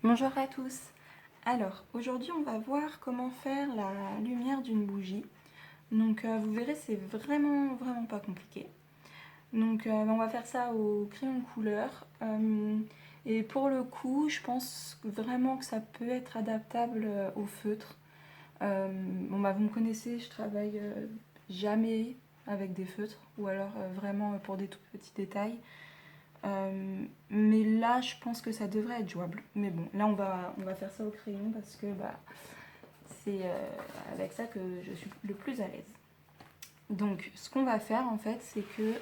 Bonjour à tous. Alors aujourd'hui on va voir comment faire la lumière d'une bougie. Donc vous verrez, c'est vraiment pas compliqué. Donc on va faire ça au crayon de couleur. Et pour le coup je pense vraiment que ça peut être adaptable au feutre. Bon bah vous me connaissez, je travaille jamais avec des feutres ou alors vraiment pour des tout petits détails. Mais là, je pense que ça devrait être jouable. Mais bon, là, on va faire ça au crayon parce que bah, c'est avec ça que je suis le plus à l'aise. Donc, ce qu'on va faire, en fait, c'est que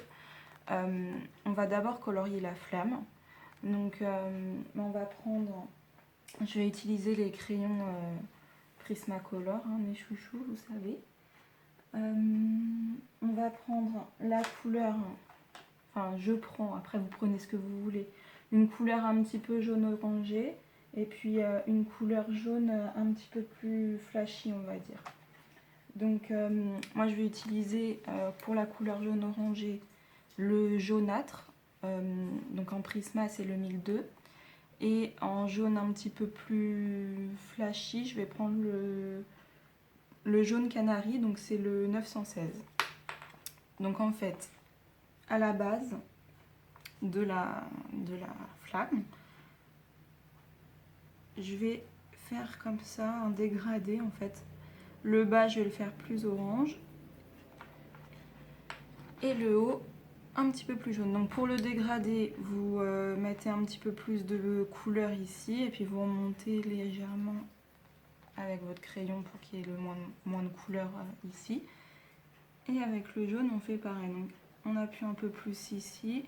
on va d'abord colorier la flamme. Donc, on va prendre... Je vais utiliser les crayons Prismacolor, hein, mes chouchous, vous savez. On va prendre la couleur... Enfin, je prends, après vous prenez ce que vous voulez, une couleur un petit peu jaune orangé et puis une couleur jaune un petit peu plus flashy, on va dire. Donc moi je vais utiliser pour la couleur jaune orangé le jaunâtre, donc en Prisma c'est le 1002, et en jaune un petit peu plus flashy je vais prendre le jaune canari, donc c'est le 916. Donc en fait, à la base de la flamme, je vais faire comme ça un dégradé en fait. Le bas je vais le faire plus orange et le haut un petit peu plus jaune. Donc pour le dégradé vous mettez un petit peu plus de couleur ici et puis vous remontez légèrement avec votre crayon pour qu'il y ait le moins de couleur ici. Et avec le jaune on fait pareil, donc on appuie un peu plus ici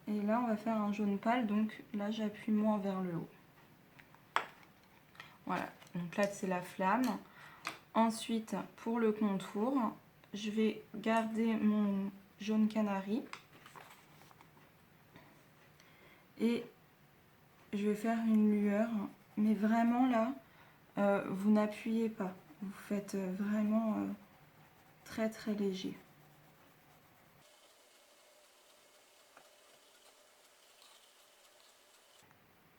et là on va faire un jaune pâle, donc là j'appuie moins vers le haut. Voilà, donc là c'est la flamme. Ensuite, pour le contour, je vais garder mon jaune canari et je vais faire une lueur. Mais vraiment là, vous n'appuyez pas. Vous faites vraiment très léger.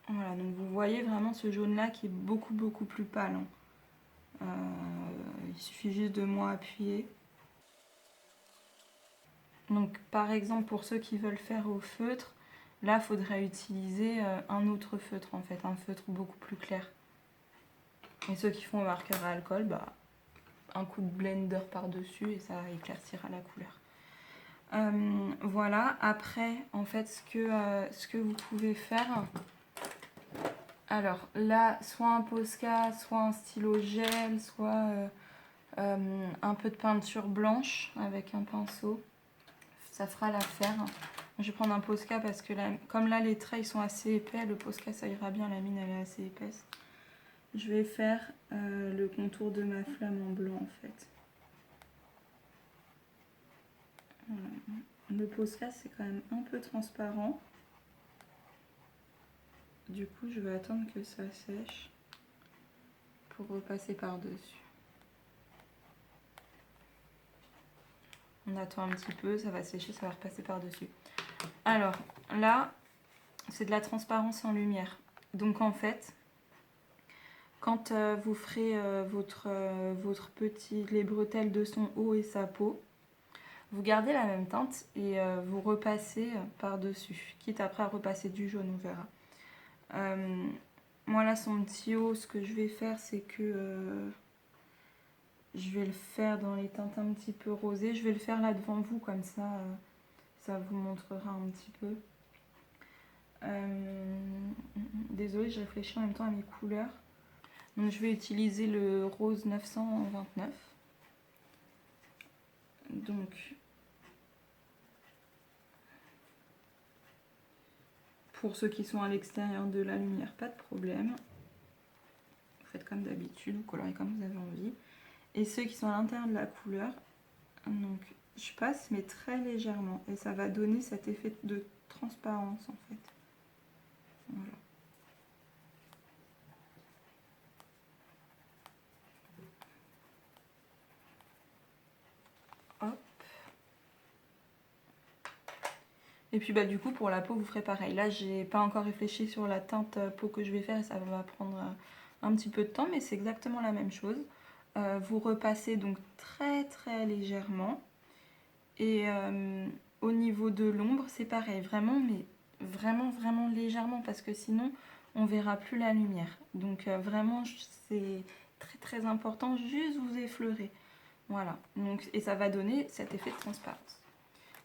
Voilà, donc vous voyez vraiment ce jaune là qui est beaucoup plus pâle. Il suffit juste de moins appuyer. Donc par exemple pour ceux qui veulent faire au feutre, là il faudrait utiliser un autre feutre en fait, un feutre beaucoup plus clair. Et ceux qui font au marqueur à alcool, bah, un coup de blender par-dessus et ça éclaircira la couleur. Voilà, après en fait ce que vous pouvez faire, alors là soit un Posca, soit un stylo gel, soit un peu de peinture blanche avec un pinceau, ça fera l'affaire. Je vais prendre un Posca parce que là, comme là les traits ils sont assez épais, le Posca ça ira bien, la mine elle est assez épaisse. Je vais faire le contour de ma flamme en blanc en fait. Voilà. Le Posca c'est quand même un peu transparent. Du coup je vais attendre que ça sèche pour repasser par-dessus. On attend un petit peu, ça va sécher, ça va repasser par-dessus. Alors là, c'est de la transparence en lumière. Donc en fait, quand vous ferez votre petit, les bretelles de son haut et sa peau, vous gardez la même teinte et vous repassez par-dessus. Quitte après à repasser du jaune, on verra. Moi là, son petit haut, ce que je vais faire, c'est que je vais le faire dans les teintes un petit peu rosées. Je vais le faire là devant vous, comme ça, ça vous montrera un petit peu. Désolée, je réfléchis en même temps à mes couleurs. Donc je vais utiliser le rose 929. Donc pour ceux qui sont à l'extérieur de la lumière, pas de problème. Vous faites comme d'habitude, vous colorez comme vous avez envie. Et ceux qui sont à l'intérieur de la couleur, donc je passe mais très légèrement et ça va donner cet effet de transparence en fait. Voilà. Hop. Et puis du coup pour la peau vous ferez pareil. Là j'ai pas encore réfléchi sur la teinte peau que je vais faire et ça va prendre un petit peu de temps, mais c'est exactement la même chose. Vous repassez donc très très légèrement. Et au niveau de l'ombre c'est pareil, vraiment, mais vraiment vraiment légèrement parce que sinon on verra plus la lumière. Donc vraiment c'est très très important, juste vous effleurer. Voilà, donc, et ça va donner cet effet de transparence.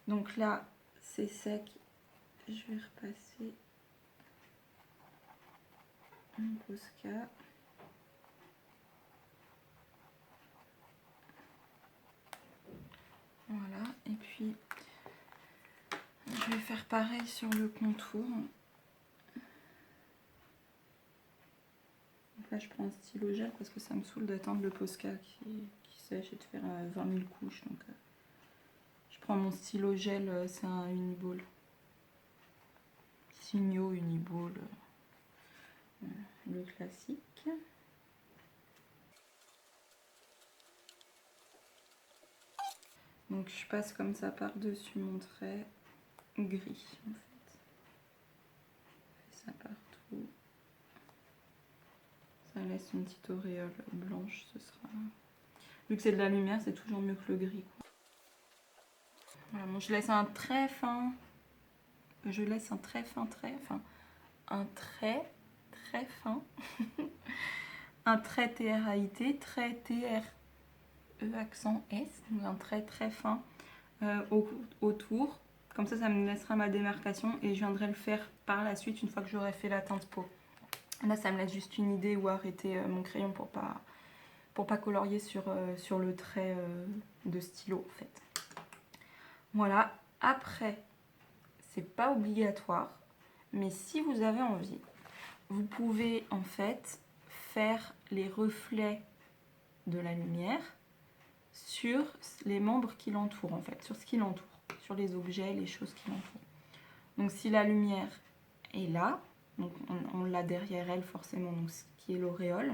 Donc là c'est sec, je vais repasser un Posca. Voilà, et puis je vais faire pareil sur le contour. Donc là je prends un stylo gel parce que ça me saoule d'attendre le Posca qui sèche et de faire 20 000 couches. Donc je prends mon stylo gel, c'est un Uniball. Signo Uniball, le classique. Donc je passe comme ça par-dessus mon trait gris en fait. Je fais ça partout. Ça laisse une petite auréole blanche, ce sera... Vu que c'est de la lumière, c'est toujours mieux que le gris, quoi. Voilà, bon, je laisse un très fin... Je laisse un très fin trait, enfin un trait très fin. Un trait TRAIT, trait TRE accent S, donc un trait très fin autour. Comme ça me laissera ma démarcation et je viendrai le faire par la suite une fois que j'aurai fait la teinte peau. Là, ça me laisse juste une idée où arrêter mon crayon pour pas colorier sur le trait de stylo en fait. Voilà, après, c'est pas obligatoire, mais si vous avez envie, vous pouvez en fait faire les reflets de la lumière sur les membres qui l'entourent en fait, sur ce qui l'entoure, sur les objets, les choses qui l'entourent. Donc si la lumière est là, donc on l'a derrière elle forcément, donc ce qui est l'auréole.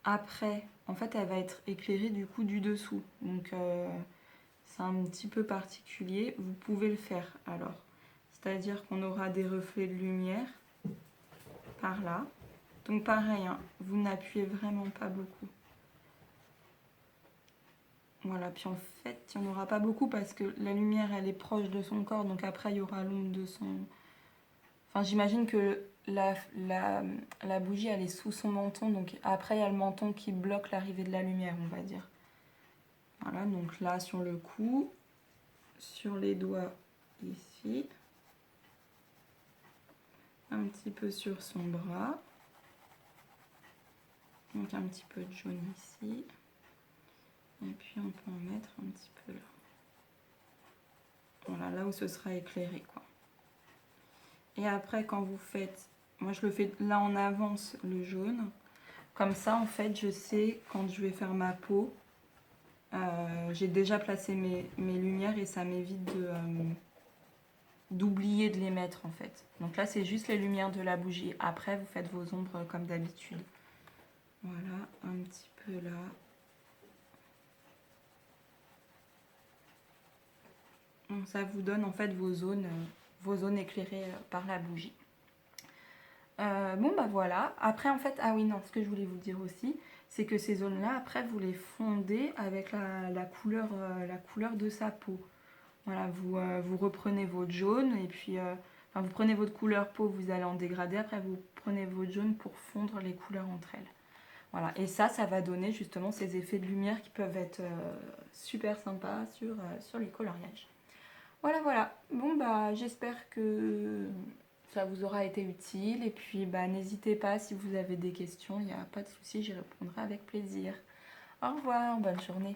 Après, en fait, elle va être éclairée du coup du dessous. Donc c'est un petit peu particulier. Vous pouvez le faire alors. C'est-à-dire qu'on aura des reflets de lumière par là. Donc pareil, hein, vous n'appuyez vraiment pas beaucoup. Voilà, puis en fait, il n'y en aura pas beaucoup parce que la lumière, elle est proche de son corps. Donc après, il y aura l'ombre de son... Enfin, j'imagine que la bougie, elle est sous son menton. Donc après, il y a le menton qui bloque l'arrivée de la lumière, on va dire. Voilà, donc là, sur le cou, sur les doigts, ici. Un petit peu sur son bras. Donc un petit peu de jaune ici. Et puis on peut en mettre un petit peu là. Voilà, là où ce sera éclairé, quoi. Et après, quand vous faites... Moi, je le fais là en avance, le jaune. Comme ça, en fait, je sais quand je vais faire ma peau. J'ai déjà placé mes lumières et ça m'évite d'oublier de les mettre, en fait. Donc là, c'est juste les lumières de la bougie. Après, vous faites vos ombres comme d'habitude. Voilà, un petit peu là. Donc ça vous donne en fait vos zones éclairées par la bougie. Bon bah voilà, après en fait, ah oui non, ce que je voulais vous dire aussi, c'est que ces zones là, après vous les fondez avec la couleur de sa peau. Voilà, vous reprenez votre jaune et puis, enfin, vous prenez votre couleur peau, vous allez en dégrader, après vous prenez votre jaune pour fondre les couleurs entre elles. Voilà, et ça va donner justement ces effets de lumière qui peuvent être super sympas sur les coloriages. Voilà, voilà. Bon, bah, j'espère que ça vous aura été utile. Et puis, bah, n'hésitez pas si vous avez des questions, il n'y a pas de souci, j'y répondrai avec plaisir. Au revoir, bonne journée.